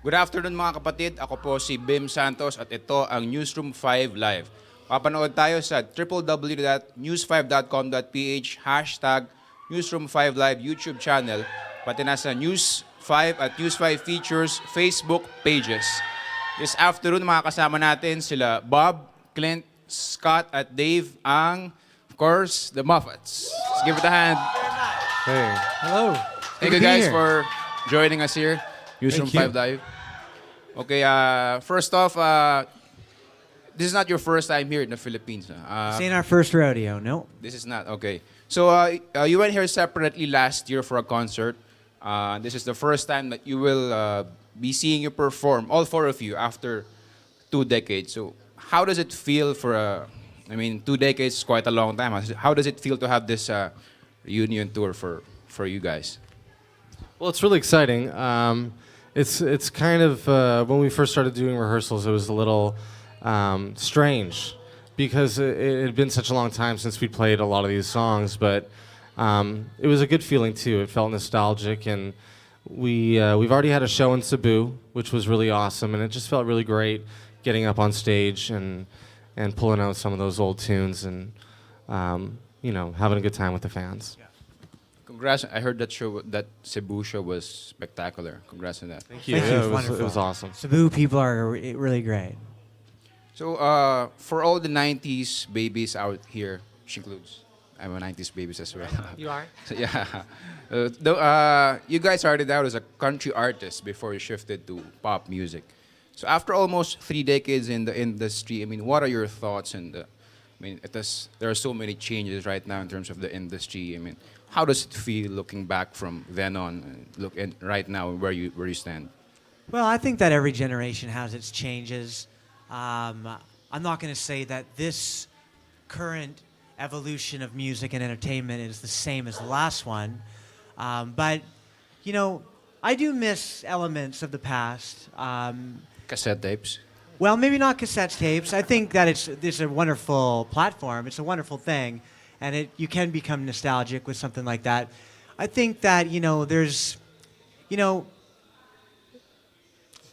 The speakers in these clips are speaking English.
Good afternoon mga kapatid, ako po si Bim Santos at ito ang Newsroom 5 Live. Papanood tayo sa www.news5.com.ph #Newsroom 5 Live YouTube channel, pati nasa News 5 at News 5 Features Facebook pages. This afternoon makakasama natin sila Bob, Clint, Scott at Dave ang, of course, the Moffatts. Let's give it a hand. Hey. Hello. Thank you guys for joining us here. Newsroom 5 Live. Okay, first off, this is not your first time here in the Philippines. This ain't our first rodeo, no. This is not, okay. So you went here separately last year for a concert. This is the first time that you will be seeing you perform, all four of you, after 2 decades. So how does it feel for 2 decades is quite a long time. How does it feel to have this reunion tour for you guys? Well, it's really exciting. It's kind of when we first started doing rehearsals, it was a little strange because it had been such a long time since we played a lot of these songs. But it was a good feeling too. It felt nostalgic, and we've already had a show in Cebu, which was really awesome, and it just felt really great getting up on stage and pulling out some of those old tunes and having a good time with the fans. Congrats! I heard that Cebu show was spectacular. Congrats on that. Thank you. Thank you. It was awesome. Cebu people are really great. So for all the '90s babies out here, which includes I'm a '90s babies as well. You are? So, yeah. You guys started out as a country artist before you shifted to pop music. So after almost 3 decades in the industry, what are your thoughts? And there are so many changes right now in terms of the industry. How does it feel looking back from then on, right now where you stand? Well, I think that every generation has its changes. I'm not going to say that this current evolution of music and entertainment is the same as the last one. But, I do miss elements of the past. Cassette tapes? Well, maybe not cassette tapes. I think that it's a wonderful platform. It's a wonderful thing. And you can become nostalgic with something like that. I think that, there's,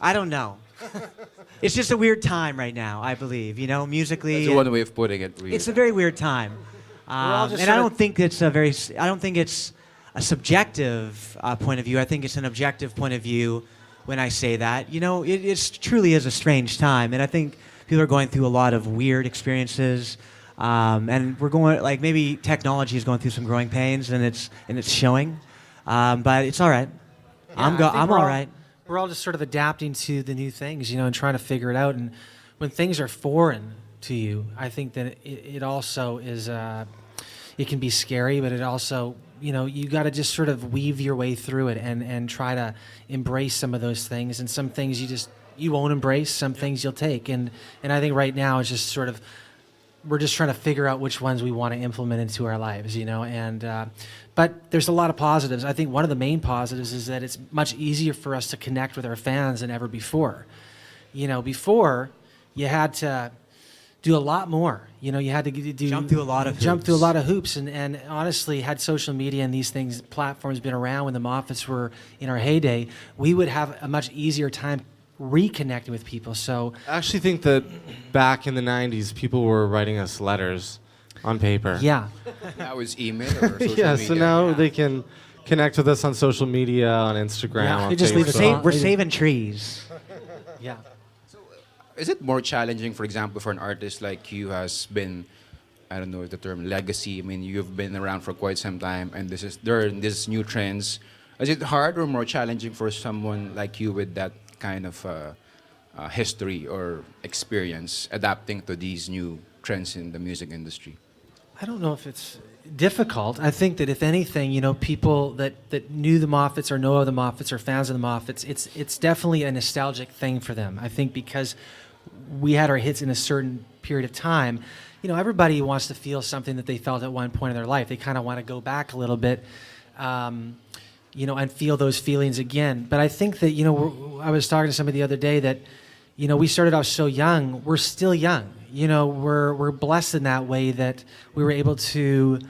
I don't know. It's just a weird time right now, I believe, musically. That's one way of putting it. Really. It's a very weird time. And I don't think it's a subjective point of view. I think it's an objective point of view when I say that. It truly is a strange time. And I think people are going through a lot of weird experiences. And we're going, maybe technology is going through some growing pains, and it's showing. But it's all right. Yeah, I'm all right. We're all just sort of adapting to the new things, and trying to figure it out. And when things are foreign to you, I think that it also is, it can be scary, but it also, you got to just sort of weave your way through it and try to embrace some of those things. And some things you won't embrace, some things you'll take. And I think right now it's just sort of, we're just trying to figure out which ones we want to implement into our lives, but there's a lot of positives. I think one of the main positives is that it's much easier for us to connect with our fans than ever before. Before you had to do a lot more. You had to jump through a lot of hoops. And honestly, had social media and these platforms been around when the Moffatts were in our heyday, we would have a much easier time reconnecting with people. So I actually think that back in the 90s, people were writing us letters on paper. Yeah. That was email or social Yeah, media? so now they can connect with us on social media, on Instagram, Yeah, on they just leave us Facebook. We're saving trees. Yeah. Is it more challenging, for example, for an artist like you has been, I don't know the term, legacy? You've been around for quite some time, and there are these new trends. Is it hard or more challenging for someone like you with that kind of history or experience adapting to these new trends in the music industry? I don't know if it's difficult. I think that if anything, people that knew the Moffatts or know of the Moffatts or fans of the Moffatts, it's definitely a nostalgic thing for them. I think because we had our hits in a certain period of time, everybody wants to feel something that they felt at one point in their life. They kind of want to go back a little bit, and feel those feelings again. But I think that, I was talking to somebody the other day that, we started off so young. We're still young. We're blessed in that way that we were able to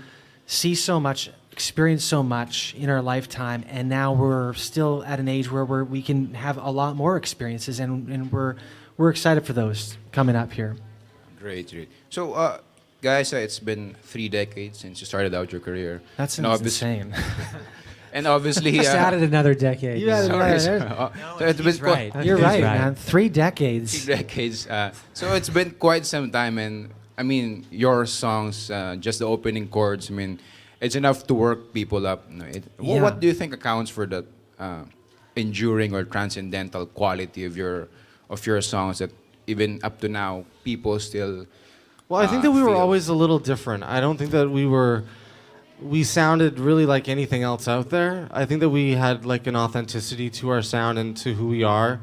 see so much experienced so much in our lifetime, and now we're still at an age where we can have a lot more experiences, and we're excited for those coming up here. Great, great. So, guys, it's been 3 decades since you started out your career. That's And insane. And obviously, Just added another decade. You added sorry, another- so it's been right. You're He's right, right. man. 3 decades. 3 decades. So it's been quite some time, and I mean, your songs, just the opening chords, I mean, it's enough to work people up. No, Yeah. What do you think accounts for the enduring or transcendental quality of your songs that even up to now people still? Well, I think that we were feel? always a little different. I don't think that we sounded really like anything else out there. I think that we had like an authenticity to our sound and to who we are.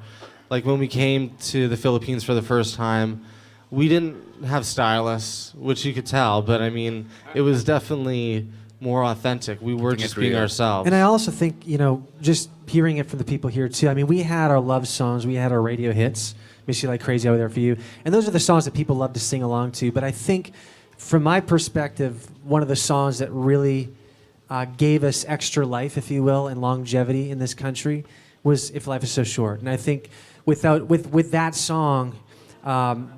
Like when we came to the Philippines for the first time, we didn't have stylists, which you could tell, but I mean, it was definitely more authentic. We were Keeping just it being real. ourselves. And I also think, just hearing it from the people here too. I mean, we had our love songs, we had our radio hits, Miss You Like Crazy Over There for You. And those are the songs that people love to sing along to. But I think, from my perspective, one of the songs that really gave us extra life, if you will, and longevity in this country was If Life Is So Short. And I think with that song,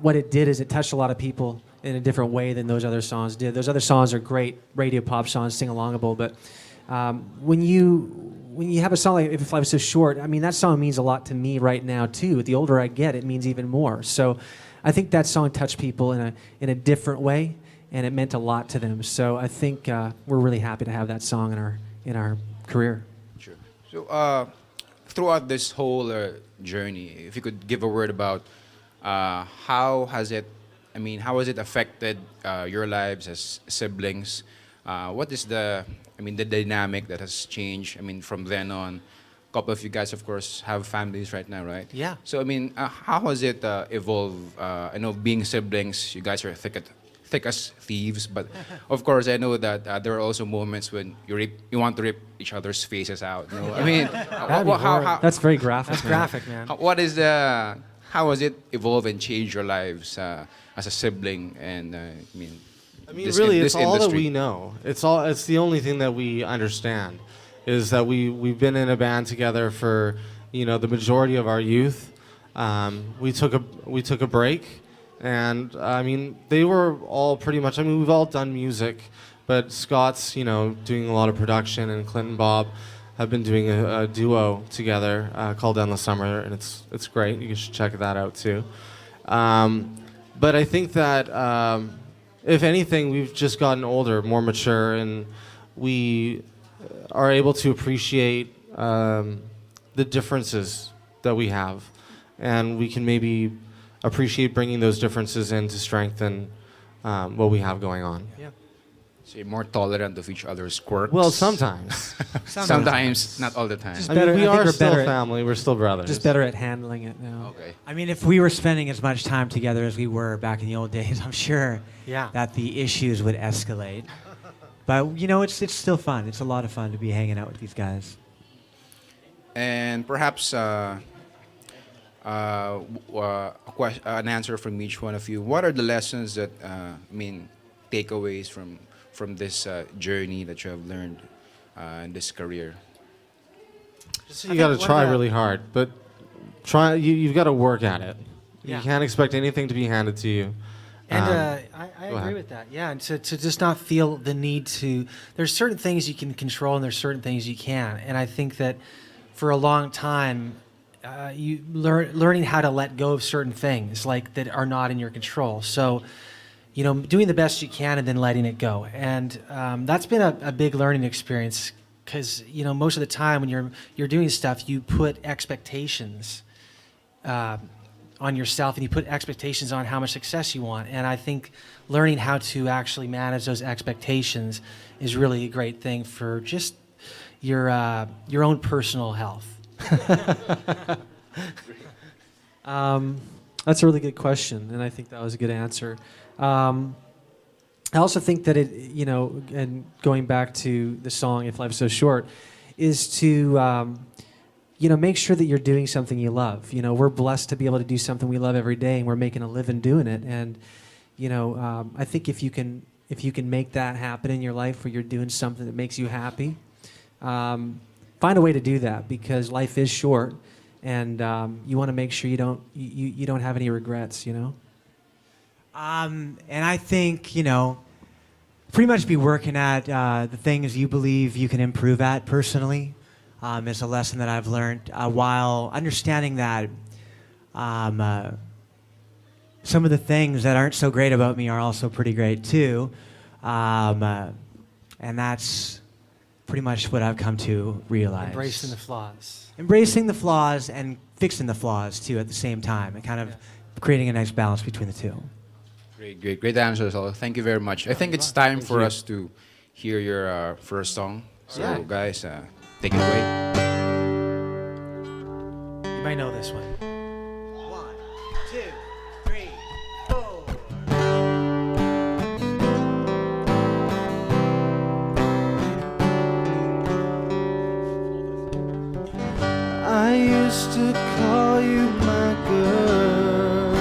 what it did is it touched a lot of people in a different way than those other songs did. Those other songs are great radio pop songs, sing-alongable, but when you have a song like If Life Is So Short, I mean, that song means a lot to me right now, too. The older I get, it means even more. So I think that song touched people in a different way, and it meant a lot to them. So I think we're really happy to have that song in our career. Sure. So, throughout this whole journey, if you could give a word about how has it affected your lives as siblings? What is the dynamic that has changed? I mean, from then on, a couple of you guys, of course, have families right now, right? Yeah. So, I mean, how has it evolved? I know being siblings, you guys are thick as thieves, but of course, I know that there are also moments when you want to rip each other's faces out. You know? I mean, That's very graphic. That's graphic, man. how has it evolved and changed your lives as a sibling? And Really, this it's all that industry? we know. It's the only thing that we understand, is that we've been in a band together for the majority of our youth. We took a break, and I mean they were all pretty much. I mean we've all done music, but Scott's doing a lot of production, and Clint and Bob have been doing a duo together called Endless Summer, and it's great. You should check that out too. But I think that. If anything, we've just gotten older, more mature, and we are able to appreciate the differences that we have. And we can maybe appreciate bringing those differences in to strengthen what we have going on. Yeah. So you're more tolerant of each other's quirks? Well, sometimes. Sometimes, not all the time. Just I mean, better- we I think are we're still better at- family. We're still brothers. Just better at handling it now. Okay. I mean, if we were spending as much time together as we were back in the old days, I'm sure Yeah. that the issues would escalate. But it's still fun. It's a lot of fun to be hanging out with these guys. And perhaps an answer from each one of you. What are the lessons that takeaways from this journey that you have learned in this career? You got to think try one, really hard, but you've got to work at it. Yeah. You can't expect anything to be handed to you. And Um, I go agree ahead. with that. Yeah, and to just not feel the need to. There's certain things you can control, and there's certain things you can't. And I think that for a long time, learning how to let go of certain things like that are not in your control. So, doing the best you can and then letting it go. And that's been a big learning experience because most of the time when you're doing stuff, you put expectations on yourself, and you put expectations on how much success you want. And I think learning how to actually manage those expectations is really a great thing for just your own personal health. That's a really good question, and I think that was a good answer. I also think that and going back to the song "If Life Is So Short," is to make sure that you're doing something you love. We're blessed to be able to do something we love every day, and we're making a living doing it. And I think if if you can make that happen in your life where you're doing something that makes you happy, find a way to do that, because life is short, and you want to make sure you don't have any regrets, you know? And I think, pretty much be working at the things you believe you can improve at personally. Is a lesson that I've learned, while understanding that some of the things that aren't so great about me are also pretty great too. And that's pretty much what I've come to realize. Embracing the flaws. Embracing the flaws and fixing the flaws too at the same time, and kind of creating a nice balance between the two. Great answers. All. Thank you very much. I think it's time for us to hear your first song. So, guys, take it away. You might know this one. 1, 2, 3, 4. I used to call you my girl.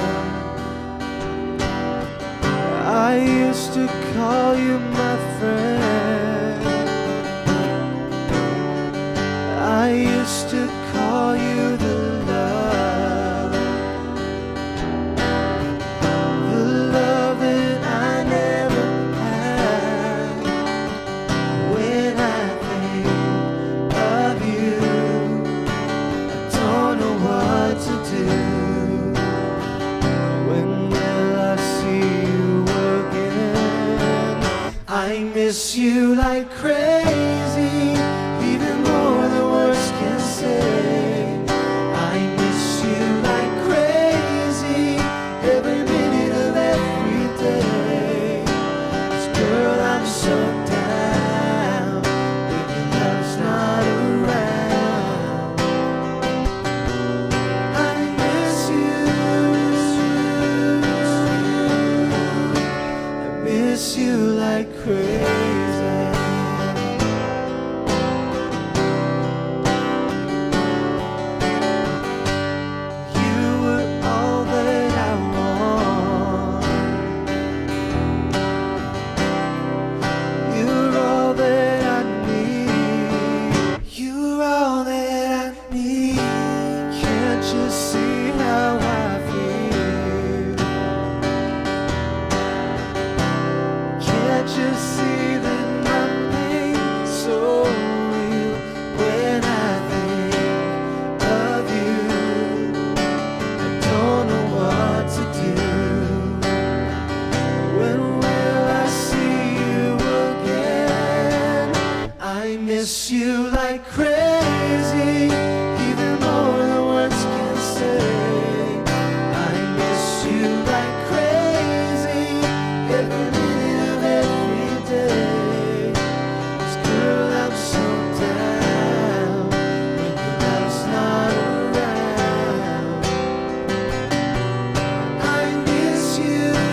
I used to call you my friend. I used to call you the love that I never had. When I think of you, don't know what to do. When will I see you again? I miss you like crazy, even more than words can say. I miss you like crazy, every minute of every day. 'Cause girl, I'm so down when your love's not around. I miss you. I miss you like crazy. You were all that I want. You're all that I need. You're all that I need. Can't you see how I feel? Can't you see that my pain's so real when I think of you? I don't know what to do. When will I see you again? I miss you like crazy, even more than words can say. I miss you like crazy, every minute of every day. 'Cause girl, I'm so down when your love's not around. I miss you. I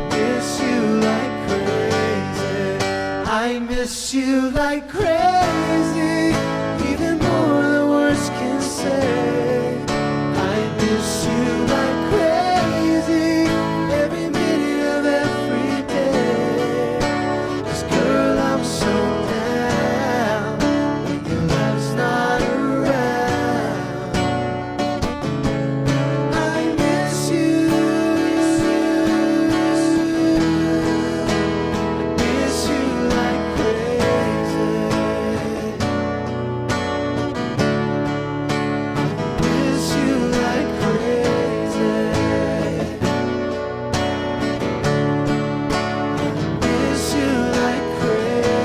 miss you like crazy. I miss you like crazy, even more than words can say. I miss you like crazy, every minute of every day. 'Cause girl, I'm so down when your love's not around. I miss you. I miss you like crazy. Miss you like crazy. Miss you like crazy.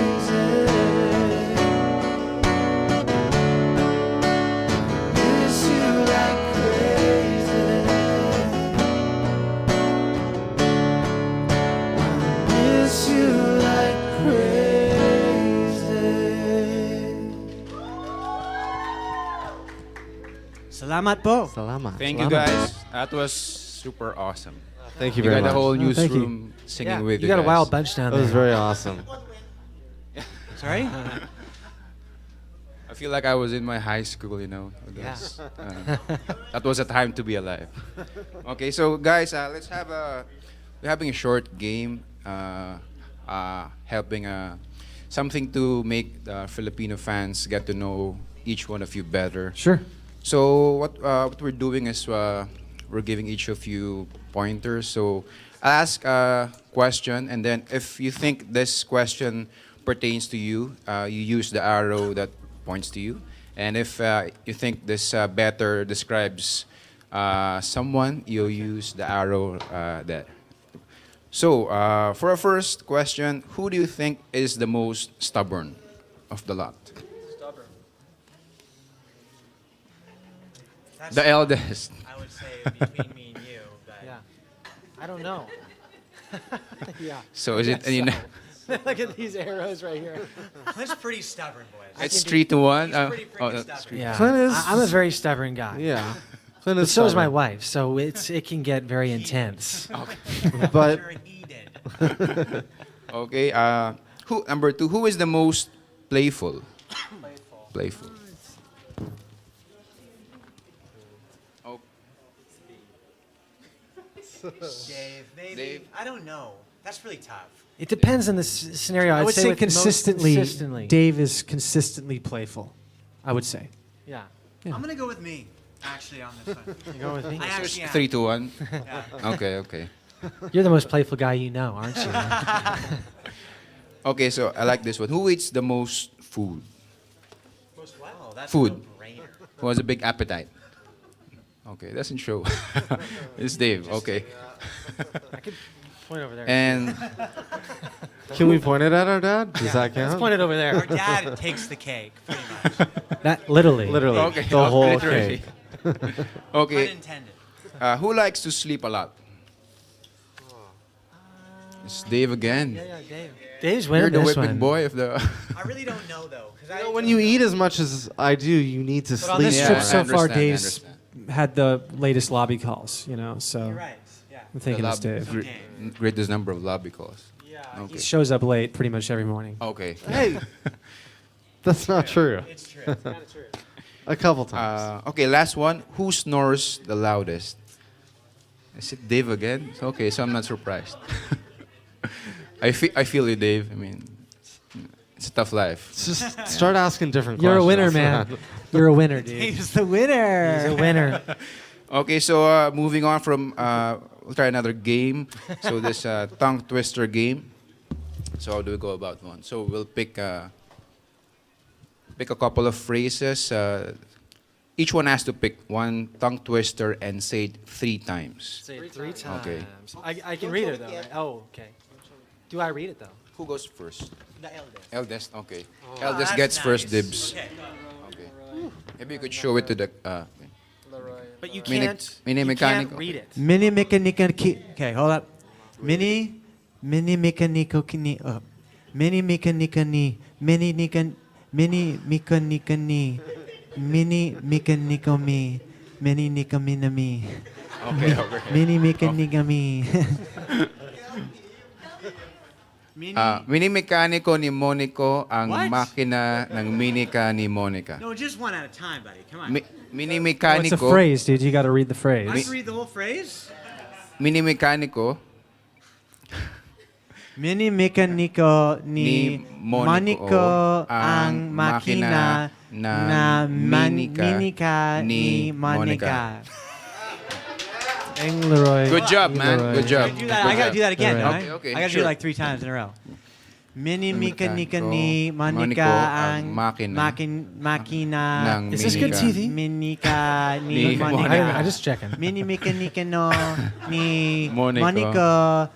Miss you like crazy. Miss you like crazy. Salamat po. Salamat. Thank you, guys. That was super awesome. Thank you You very got much. the whole thank you. newsroom singing with you got a guys. wild bunch down That was there. very awesome. Sorry? I feel like I was in my high school, that was a time to be alive. Okay, so guys, we're having a short game, helping something to make the Filipino fans get to know each one of you better. Sure. So what we're doing is we're giving each of you pointers. So I'll ask a question, and then if you think this question pertains to you, you use the arrow that points to you. And if you think this better describes someone, you'll use the arrow there. So for our first question, who do you think is the most stubborn of the lot? The eldest. I would say between me and you, but Yeah. I don't know. Yeah. So is it? Look at these arrows right here. Clint's pretty stubborn, boys. It's 3-1. He's pretty freaking that's stubborn. Yeah. Clint is- I'm a very stubborn guy. Yeah. Clint But is so is my stubborn. wife, so it can get very intense. But Sure he did. Okay. Who number 2? Who is the most playful? Playful. Oh, Dave, maybe. Dave. I don't know. That's really tough. It depends on the scenario. I I'd would say with most consistently, consistently. Dave is consistently playful. I would say. Yeah. Yeah. I'm gonna go with me, actually, on this one. You going with me? I actually am. 3-1. Yeah. Okay. You're the most playful guy you know, aren't you? Okay, so I like this one. Who eats the most food? Wow, that's Food. a no-brainer. Who has a big appetite? Okay, doesn't show. It's Dave. Okay. I could point over there. And can we point it at our dad? Does that Let's count? point it over Our there. dad takes the cake, pretty much. That literally. Literally. okay, The whole literally. cake. Okay. Unintended. Who likes to sleep a lot? It's Dave again. Yeah, Dave. Dave's You're winning the this whipping one. boy of the. I really don't know, though. You know, when you eat as much as I do, you need to But on sleep. this Yeah, trip I so far, understand, I Dave's understand. had the latest lobby calls. So You're right. Yeah. I'm thinking it's Dave. Greatest number of lobby calls. Yeah. Okay. He shows up late pretty much every morning. Okay. Hey, that's not true. It's true. A couple times. Okay, last one. Who snores the loudest? Is it Dave again? Okay, so I'm not surprised. I feel you, Dave. I mean, it's a tough life. Just start asking different You're a questions. winner, man. You're a winner, dude. Dave's the winner. He's a winner. Okay, so moving on from, we'll try another game. So this tongue twister game. So how do we go about one? So we'll pick a couple of phrases. Each one has to pick one tongue twister and say it 3 times. Say it 3 times. Okay. I can read it though, right? Oh, okay. Do I read it though? Who goes first? The eldest. Eldest, okay. Oh, Eldest that's gets first nice. dibs. Okay. Okay. Maybe you could show it to the. But you Mini- can't. mini you mechanical. can't read it. Mini mechanical. Okay, hold up. Mini mechanical. Mini mechanical. Mini mechanical. Mini mechanical. Mini mechanical me. Mini mechanical me. Okay, okay. Mini mechanical me. Mini mekaniko ni Monico ang What? makina ng minika ni Monica. No, just one at a time, buddy. Come on. Mini Oh, it's a mekaniko. phrase, dude. You got to read the phrase. I have to read the whole phrase? Mini mekaniko Mini mechanical ni ni Monico Monico ang makina na minika ni Monica. Eng Leroy. Good job, man. Leroy. Good job. I gotta do that again, Alright. don't I? Okay, okay, I gotta do sure. it like 3 times in a row. Mini mechanical Mekaniko, ni Monico Monica ang ang makina ng Is this good minika. TV? Minika Ni ni Monica. Monica. I just checking. Mini mechanical no ni Monico Monico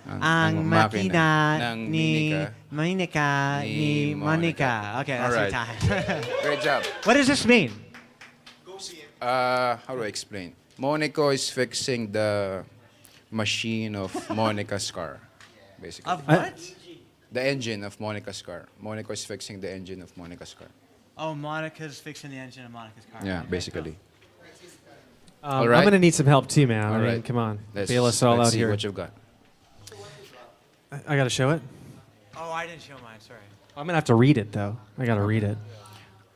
ang ang makina ng ni minika Monica ni ni Monica. Okay, that's Alright. 3 times. Great job. What does this mean? How do I explain? Monico is fixing the machine of Monica's car, basically. Of what? The engine of Monica's car. Monica is fixing the engine of Monica's car. Oh, Monica's fixing the engine of Monica's car. Yeah, Okay, basically. I'm right. going to need some help too, man. All I mean, right. come on. Let's, Bail us all let's out see here. what you've got. I got to show it. cool. Oh, I didn't show mine. Sorry. I'm going to have to read it, though. I got to read it.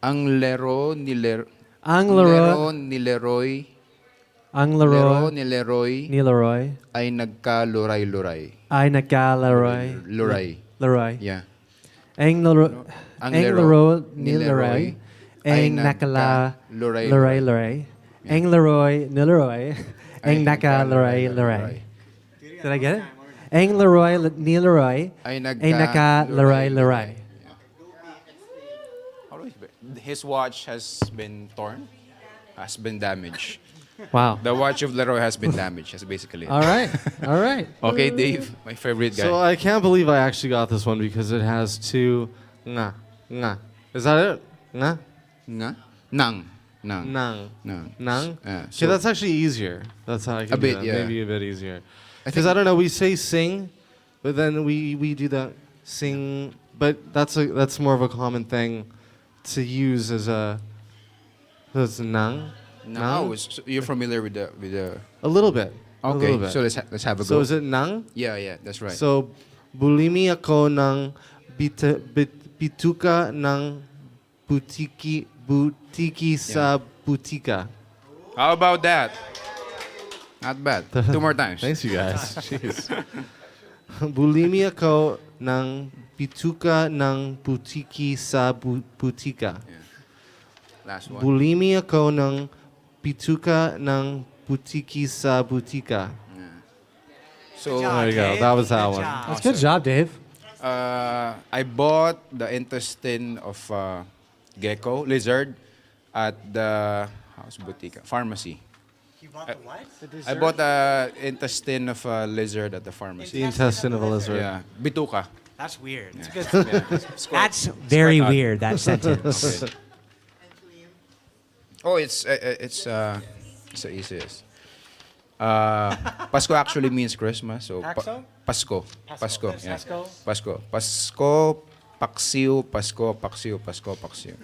Ang lero ni Ang lero ni Leroy, Ang lero Leroy ni Leroy ni Leroy ay nagkaluray-luray. ay nagka-Leroy. Luray. Leroy. Yeah. Ang Leroy Ang Ang lero Leroy ni ni Leroy Leroy ay nagka-luray-luray. Leroy. Ang Leroy ni Leroy ay Ay nagka-Leroy. Did I get it? Ang Leroy ni Leroy Ay ay nagka-Leroy. His watch has been torn, has been damaged. Wow. The watch of Leroy has been damaged. That's basically it. All right. All right. Okay, Dave, my favorite guy. So I can't believe I actually got this one because it has two nga. Is that it? Nga? Nga? Nang. Nang. Nang. Nang? Yeah, Okay, that's actually easier. That's how I can A do bit, that. yeah. Maybe a bit easier. Because I don't know, we say sing, but then we do that sing, but that's more of a common thing to use as nang. Now, so you're familiar with the A little bit. A Okay, little bit. so let's have a So go. is it nang? Yeah, that's right. So bulimi ako ng bituka ng butiki sa butika. How about that? Not bad. 2 more times. Thanks, you guys. Jeez. Bulimi ako ng bituka ng butiki sa butika. Last one. Bulimi ako ng bituka ng butiki sa butika. So There you go. That was that one. That's good job, Dave. I bought the intestine of gecko lizard at the pharmacy. You bought the what? I bought the intestine of a lizard at the The pharmacy. intestine of a lizard. Yeah, bituka. That's weird. Yeah. That's very odd. weird, that sentence. Oh, it's the easiest. Pasko actually means Christmas. So Paxo? Pasko. Pasko. Yeah. Pasko? Pasko. Pasko. Paksiw. Pasko. Paksiw. Pasko. Paksiw.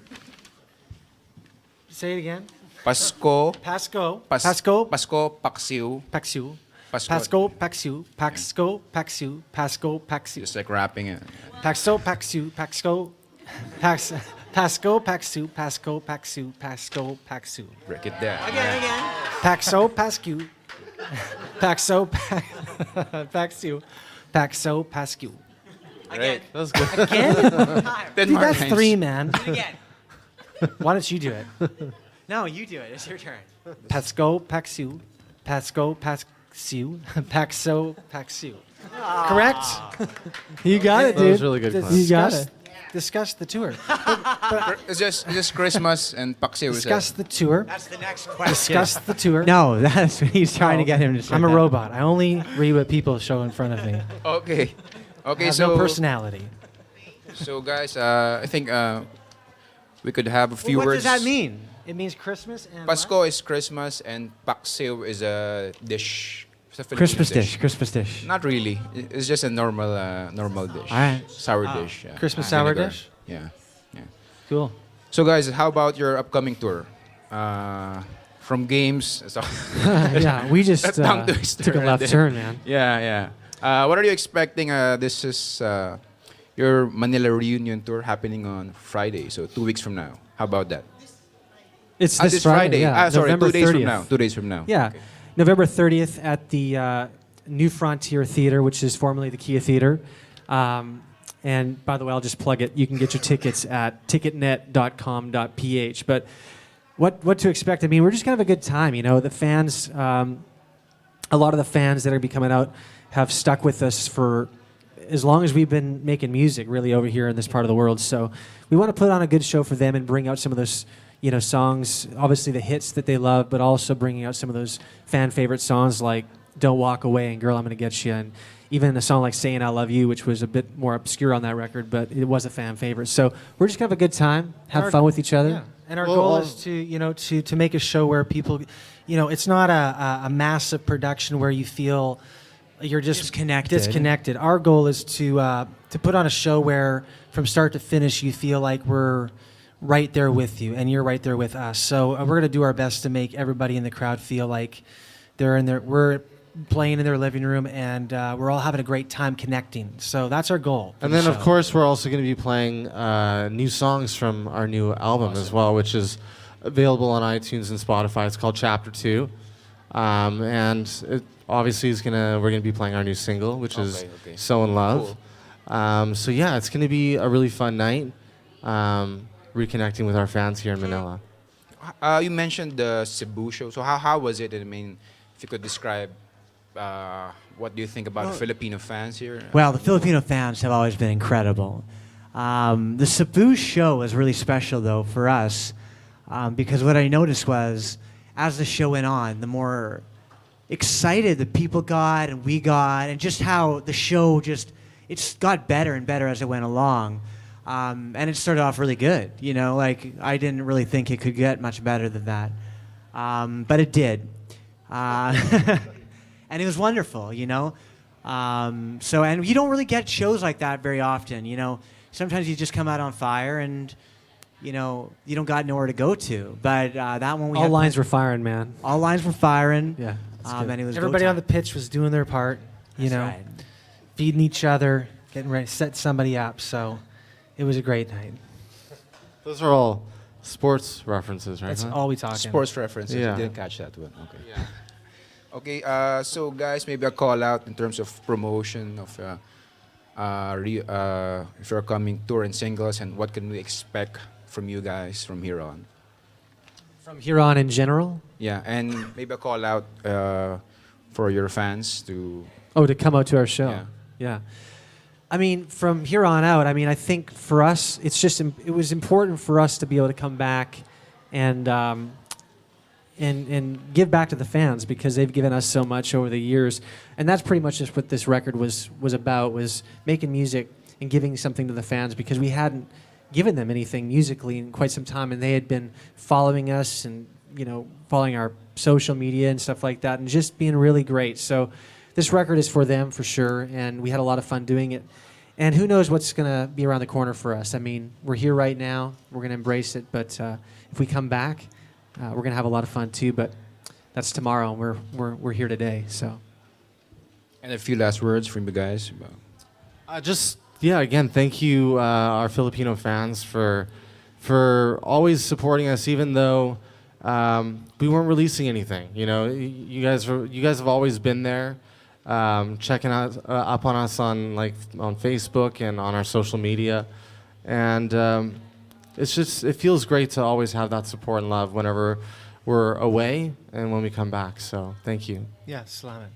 Say it again. Pasko. Pasco. Pasko. Pasco. Pasko. Paksiw. Paxiu. Pasko. Pasco. Paxiu. Paxco. Paxiu. Pasco. Paxiu. Just like rapping it. Paxo. Paxiu. Paxco. Pax. Pasco. Paxiu. Pasco. Paxiu. Pasco. Paxiu. Break it down. Again. Paxo. Pascu. Paxo. Paxiu. Paxo. Pascu. Right. That's good. Again? 10 Dude, more that's times. 3, man. Again. Why don't you do it? No, you do it. It's your turn. Pasco. Paxiu. Pasco. Paxiu. Paxo. Paxiu. Correct? You got it, That was dude. really good. Clint. You got Discuss- it. Discuss the tour. It's just Christmas and Paksiw. is Discuss it? the tour. That's the next question. Discuss the tour. No, that's he's trying to get him to say I'm a that. robot. I only read what people show in front of me. Okay. I Okay, have so no personality. So guys, I think we could have a few Well, what words. does that mean? It means Christmas and Pasko is Christmas and Paksiw is a dish. It's a Filipino Christmas dish. Christmas dish. Not really. It's just a normal dish. All right. Sour dish. Yeah. Christmas sour Vinegar. dish? Yeah. Cool. So guys, how about your upcoming tour? From games. So Yeah, we just Tongue twister took a right left there. turn, man. yeah. What are you expecting? This is your Manila reunion tour happening on Friday, so 2 weeks from now. How about that? It's This Friday. Yeah, Sorry, November 2 days 30th. from now. 2 days from now. Yeah, Okay. November 30th at the New Frontier Theater, which is formerly the Kia Theater. And by the way, I'll just plug it. You can get your tickets at ticketnet.com.ph. But what to expect? I mean, we're just gonna have a good time. You know, the fans, a lot of the fans that are gonna be coming out have stuck with us for as long as we've been making music, really, over here in this part of the world. So we want to put on a good show for them and bring out some of those, you know, songs, obviously the hits that they love, but also bringing out some of those fan favorite songs like Don't Walk Away and Girl, I'm Gonna Get You, and even a song like Saying I Love You, which was a bit more obscure on that record, but it was a fan favorite. So we're just gonna have a good time, have fun with each other. Yeah. And our Well, goal is to, you know, to make a show where people, you know, it's not a massive production where you feel you're just disconnected. Our goal is to put on a show where from start to finish you feel like we're right there with you and you're right there with us. So we're going to do our best to make everybody in the crowd feel like they're in there. We're playing in their living room, and we're all having a great time connecting. So that's our goal. for And the then, of show. course, we're also going to be playing new songs from our new album as well, which is available on iTunes and Spotify. It's called Chapter 2. And it obviously we're gonna be playing our new single, which is Okay. So in Love. So yeah, it's gonna be a really fun night, reconnecting with our fans here in Manila. You mentioned the Cebu show. So how was it? I mean, if you could describe, what do you think about the Filipino fans here? Well, the Filipino fans have always been incredible. The Cebu show was really special, though, for us, because what I noticed was, as the show went on, the more excited the people got and we got, and just how the show it's got better and better as it went along. And it started off really good, you know, like I didn't really think it could get much better than that. But it did. And it was wonderful, you know. And you don't really get shows like that very often, you know. Sometimes you just come out on fire and, you know, you don't got nowhere to go to. But that one we All had lines were firing, man. all lines were firing. Yeah. that's good. And it was Everybody go on the time. pitch was doing their part, you That's know, right. feeding each other, getting ready to set somebody up. So it was a great night. Those are all sports references, right? That's Huh? all we talk. Sports references. Yeah. I didn't catch that one. Okay. Okay. So guys, maybe a call out in terms of promotion of if you're coming tour and singles, and what can we expect from you guys from here on? From here on in general, Yeah, and maybe a call out for your fans to. to come out to our show. Yeah. Yeah. I mean, from here on out, I mean, I think for us, it was important for us to be able to come back and give back to the fans because they've given us so much over the years. And that's pretty much just what this record was about, was making music and giving something to the fans, because we hadn't given them anything musically in quite some time, and they had been following us and, you know, following our social media and stuff like that, and just being really great. So this record is for them for sure, and we had a lot of fun doing it. And who knows what's going to be around the corner for us. I mean, we're here right now. We're going to embrace it. But if we come back, we're going to have a lot of fun too. But that's tomorrow, and we're here today. So And a few last words from you guys. Again, thank you, our Filipino fans, for always supporting us, even though we weren't releasing anything. You know, you guys have always been there, checking out up on us on Facebook and on our social media, and it feels great to always have that support and love whenever we're away and when we come back. So thank you. Yeah, salamat.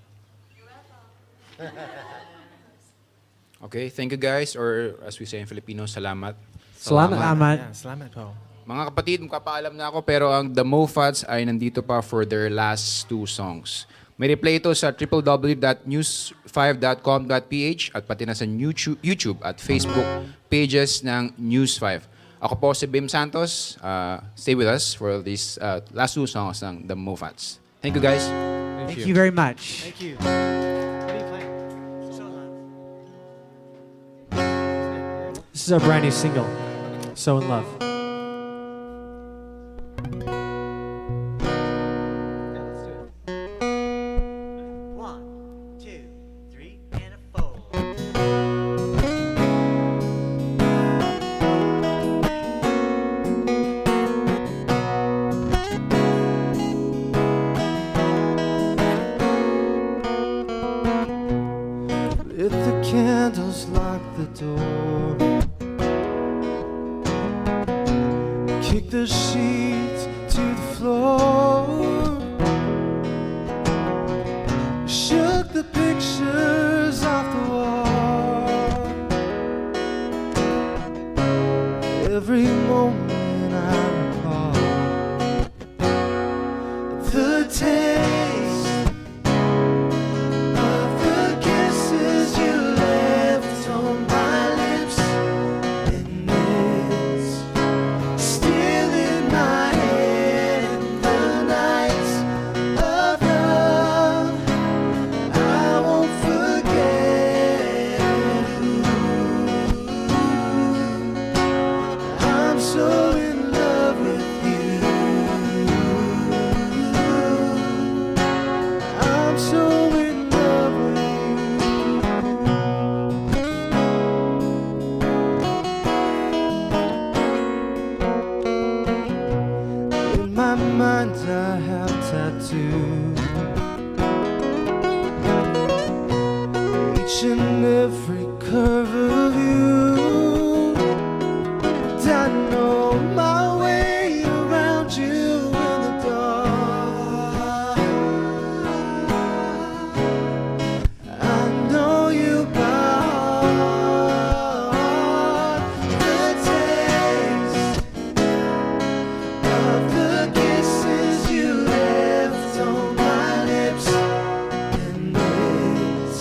Okay, thank you guys, or as we say in Filipino, salamat. salamat. Salamat. Yeah, salamat po. Mga kapatid, magpapaalam na ako, pero ang The Moffatts ay nandito pa for their last 2 songs. May replay ito sa www.news5.com.ph at pati na sa YouTube at Facebook pages ng News5. Ako po si Bim Santos. Stay with us for these last 2 songs ng The Moffatts. Thank you guys. Thank you very much. Thank you. What are you playing? This is our brand new single, So in Love. One, two, three, and a four. Lit the candles, lock the door, kick the sheets to the floor, shook the pictures off the wall. Every moment I recall the taste of the kisses you left on my lips, and it's still in my head. In the nights of love, I won't forget mind I have tattooed each and every curve of you. And I know my way around you in the dark. I know you by heart. The taste of the kisses you left on my lips, and it's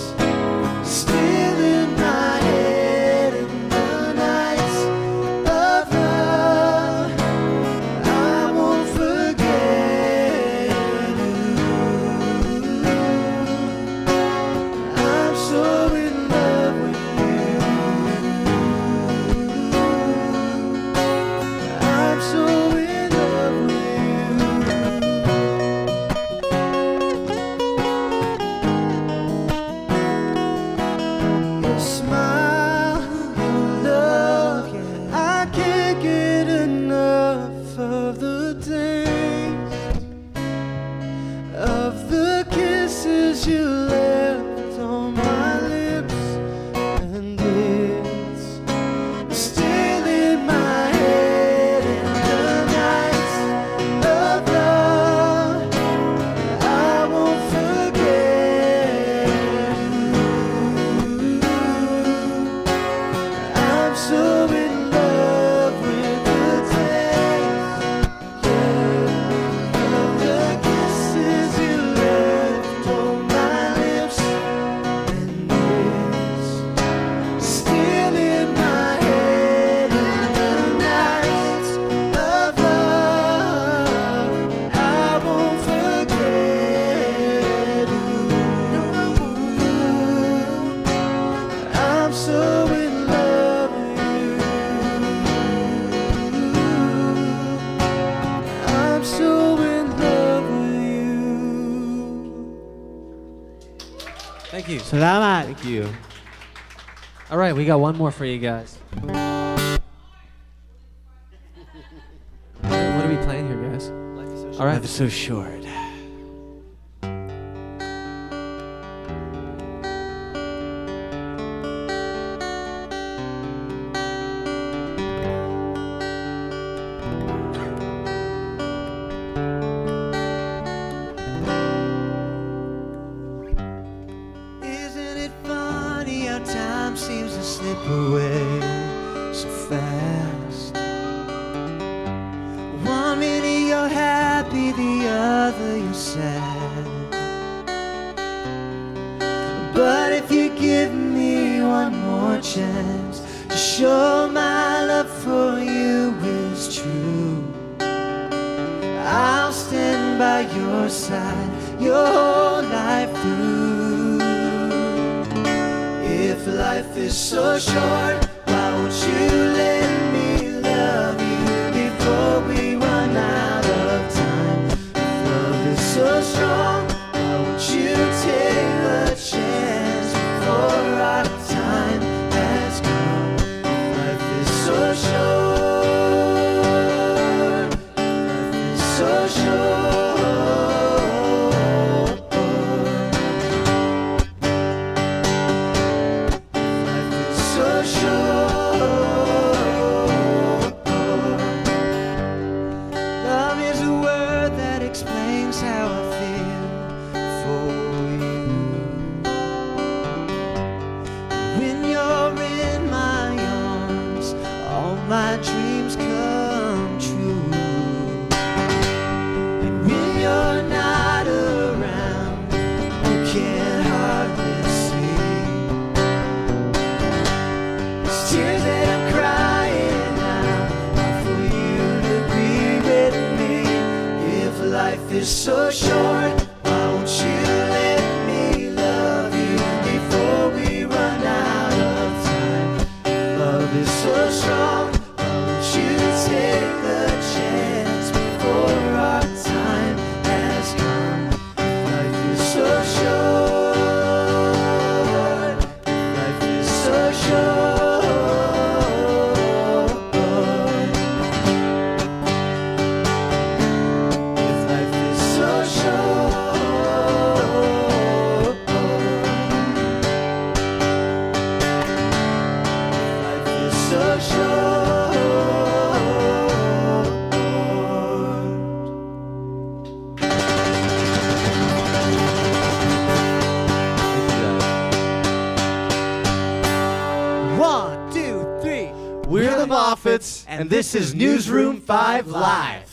still in my head in the nights of love. I won't forget you. I'm so in love with you. I'm so in love with you. Your smile, your love, I can't get enough of the taste of the kisses you left on my lips, and it's still in my head in the nights of love. I won't forget you. I'm so in love with the taste, of the kisses you left on my lips, and it's still in my head in the nights of love. I won't forget you. I'm so in love with you. I'm so in love with you. Thank you. Salamat. Thank you. All right, we got one more for you guys. What are we playing here, guys? All right. Life is so short. Isn't it funny how time seems to slip away so fast? One minute you're happy, the other you're sad. But if you give me one more chance to show my love for you is true, I'll stand by your side your whole life through. If life is so short, why won't you let me love you before we run out of time? If love is so strong, why won't you take a chance before our time has come? If life is so short, life is so short. Life is so short. Love is a word that explains how I feel for you. When you're in my arms, all my dreams come true. And when you're not around, you can't hardly see. These tears that I'm crying now are for you to be with me. If life is so short, why won't you let me love you before we run out of time? Love is so strong, why won't you take the chance before our time has come? Life is so short. Life is so short. Moffatts, and this is Newsroom 5 Live.